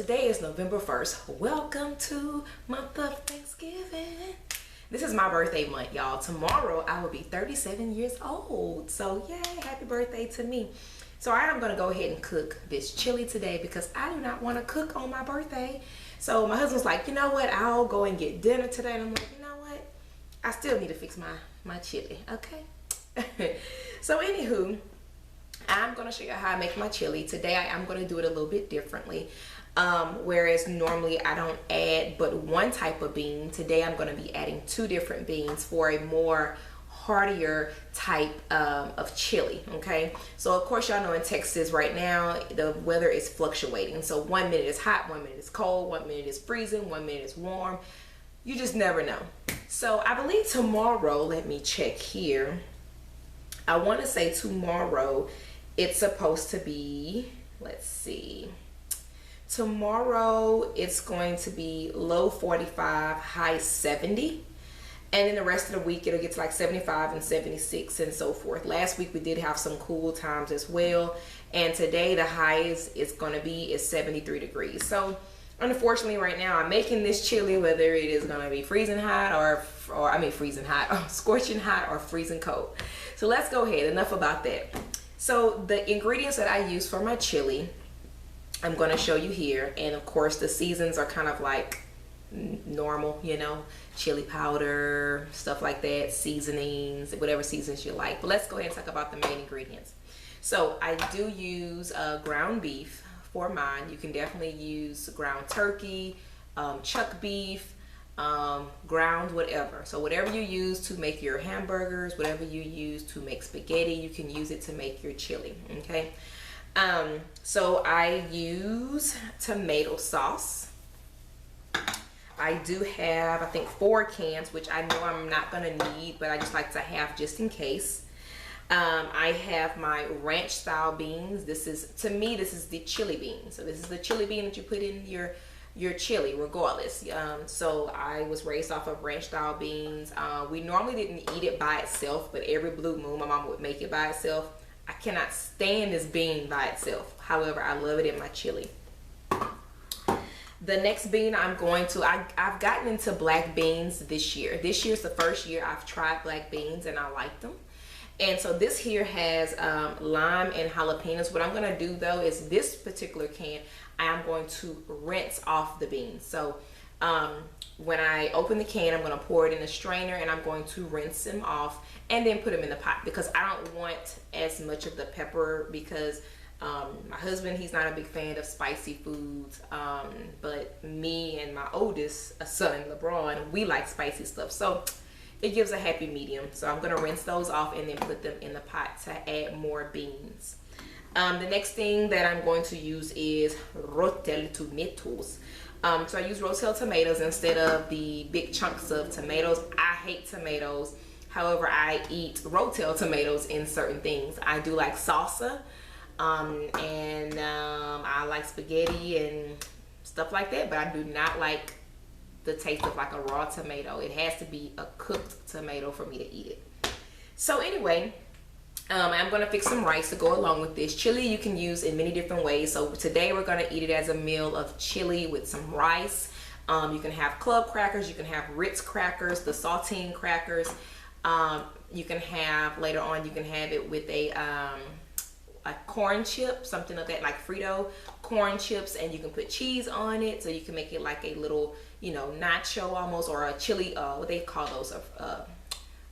today is November 1st. Welcome to month of Thanksgiving. This is my birthday month, y'all. Tomorrow I will be 37 years old. So yay, happy birthday to me. So I am gonna go ahead and cook this chili today because I do not want to cook on my birthday. So my husband's like, you know what, I'll go and get dinner today. And I'm like, you know what, I still need to fix my chili, okay? So anywho, I'm going to show you how I make my chili. Today I'm going to do it a little bit differently. Whereas normally I don't add but one type of bean, today I'm going to be adding two different beans for a more heartier type of chili, okay? So of course y'all know in Texas right now the weather is fluctuating. So 1 minute is hot, 1 minute is cold, 1 minute is freezing, 1 minute is warm. You just never know. So I believe tomorrow, let me check here. I want to say tomorrow it's supposed to be, let's see, tomorrow it's going to be low 45, high 70, and then the rest of the week it'll get to like 75 and 76 and so forth. Last week we did have some cool times as well, and today the highest it's going to be is 73 degrees. So unfortunately right now I'm making this chili whether it is going to be freezing hot or I mean freezing hot, or scorching hot, or freezing cold. So let's go ahead, enough about that. So the ingredients that I use for my chili, I'm going to show you here. And of course the seasons are kind of like normal, you know, chili powder, stuff like that, seasonings, whatever seasons you like. But let's go ahead and talk about the main ingredients. So I do use ground beef for mine. You can definitely use ground turkey, chuck beef, ground whatever. So whatever you use to make your hamburgers, whatever you use to make spaghetti, you can use it to make your chili, okay? So I use tomato sauce. I do have, I think, 4 cans, which I know I'm not gonna need, but I just like to have just in case. I have my ranch style beans. This is, to me, this is the chili bean. So this is the chili bean that you put in your chili regardless. So I was raised off of ranch style beans. We normally didn't eat it by itself, but every blue moon my mom would make it by itself. I cannot stand this bean by itself. However, I love it in my chili. The next bean I'm going to, I've gotten into black beans this year. This year's the first year I've tried black beans and I like them. And so this here has lime and jalapenos. What I'm gonna do though is this particular can, I am going to rinse off the beans. So when I open the can, I'm going to pour it in a strainer and I'm going to rinse them off and then put them in the pot because I don't want as much of the pepper because my husband, he's not a big fan of spicy foods, but me and my oldest son, LeBron, we like spicy stuff. So it gives a happy medium. So I'm going to rinse those off and then put them in the pot to add more beans. The next thing that I'm going to use is rotel tomatoes. So I use rotel tomatoes instead of the big chunks of tomatoes. I hate tomatoes. However, I eat rotel tomatoes in certain things. I do like salsa, and I like spaghetti and stuff like that, but I do not like the taste of like a raw tomato. It has to be a cooked tomato for me to eat it. So anyway, I'm going to fix some rice to go along with this. Chili you can use in many different ways. So today we're going to eat it as a meal of chili with some rice. You can have club crackers, you can have Ritz crackers, the saltine crackers. You can have, later on, you can have it with a corn chip, something like that, like Frito corn chips, and you can put cheese on it. So you can make it like a little, you know, nacho almost, or a chili, what they call those,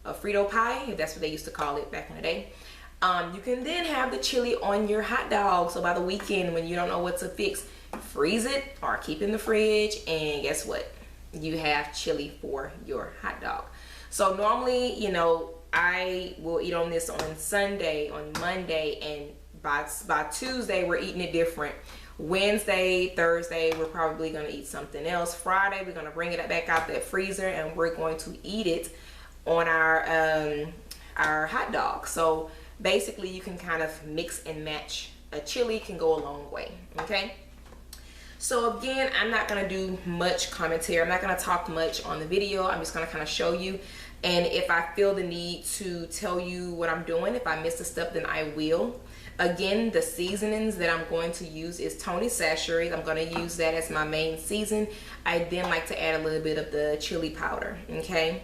a Frito pie, if that's what they used to call it back in the day. You can then have the chili on your hot dog. So by the weekend when you don't know what to fix, freeze it or keep in the fridge, and guess what? You have chili for your hot dog. So normally, you know, I will eat on this on Sunday, on Monday, and by Tuesday we're eating it different. Wednesday, Thursday, we're probably going to eat something else. Friday, we're going to bring it back out that freezer and we're going to eat it on our hot dog. So basically you can kind of mix and match. A chili can go a long way, okay? So again, I'm not going to do much commentary. I'm not going to talk much on the video. I'm just going to kind of show you. And if I feel the need to tell you what I'm doing, if I miss a step, then I will. Again, the seasonings that I'm going to use is Tony Saturated. I'm going to use that as my main season. I then like to add a little bit of the chili powder, okay?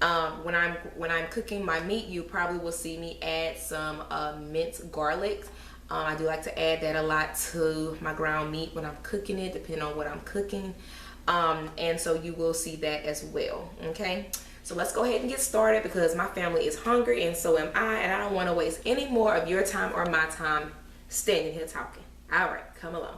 When I'm cooking my meat, you probably will see me add some minced garlic. I do like to add that a lot to my ground meat when I'm cooking it, depending on what I'm cooking. And so you will see that as well, okay? So let's go ahead and get started because my family is hungry and so am I, and I don't want to waste any more of your time or my time standing here talking. All right, come along.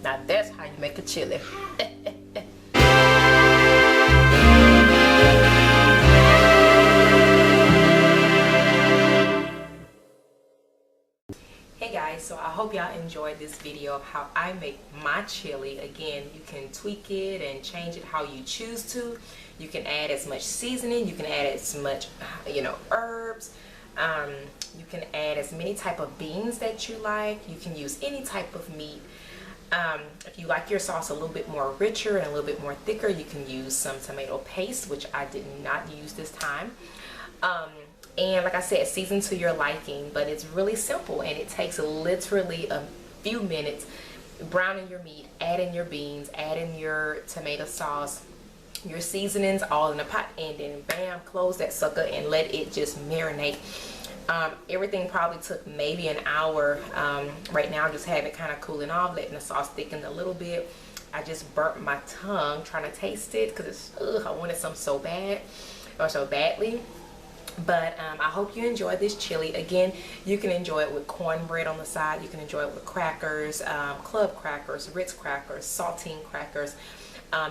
Now that's how you make a chili. Hey guys, so I hope y'all enjoyed this video of how I make my chili. Again, you can tweak it and change it how you choose to. You can add as much seasoning, you can add as much, herbs. You can add as many type of beans that you like. You can use any type of meat. If you like your sauce a little bit more richer and a little bit more thicker, you can use some tomato paste, which I did not use this time. And like I said, season to your liking, but it's really simple and it takes literally a few minutes. Browning your meat, add in your beans, add in your tomato sauce, your seasonings all in a pot, and then bam, close that sucker and let it just marinate. Everything probably took maybe an hour. Right now I just have it kind of cooling off, letting the sauce thicken a little bit. I just burnt my tongue trying to taste it because I wanted some so bad, or so badly. But I hope you enjoyed this chili. Again, you can enjoy it with cornbread on the side. You can enjoy it with crackers, club crackers, Ritz crackers, saltine crackers.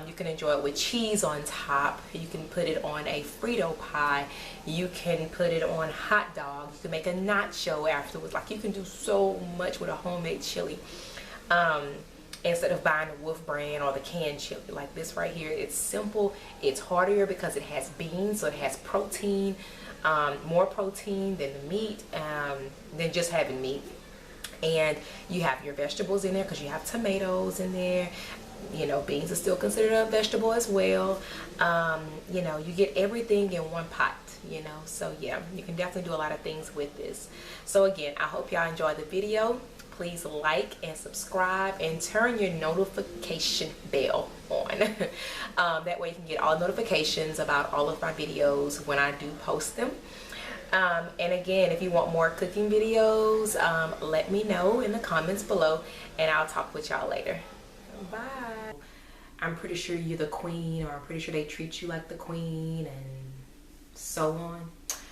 You can enjoy it with cheese on top. You can put it on a Frito pie. You can put it on hot dog. You can make a nacho afterwards. Like, you can do so much with a homemade chili. Instead of buying the Wolf brand or the canned chili. Like this right here, it's simple, it's heartier because it has beans, so it has protein, more protein than the meat, than just having meat. And you have your vegetables in there because you have tomatoes in there. You know, beans are still considered a vegetable as well. You know, you get everything in one pot, you know. So yeah, you can definitely do a lot of things with this. So again, I hope y'all enjoyed the video. Please like and subscribe and turn your notification bell on. That way you can get all notifications about all of my videos when I do post them. And again, if you want more cooking videos, let me know in the comments below, and I'll talk with y'all later. Bye. I'm pretty sure you're the queen, or I'm pretty sure they treat you like the queen, and so on.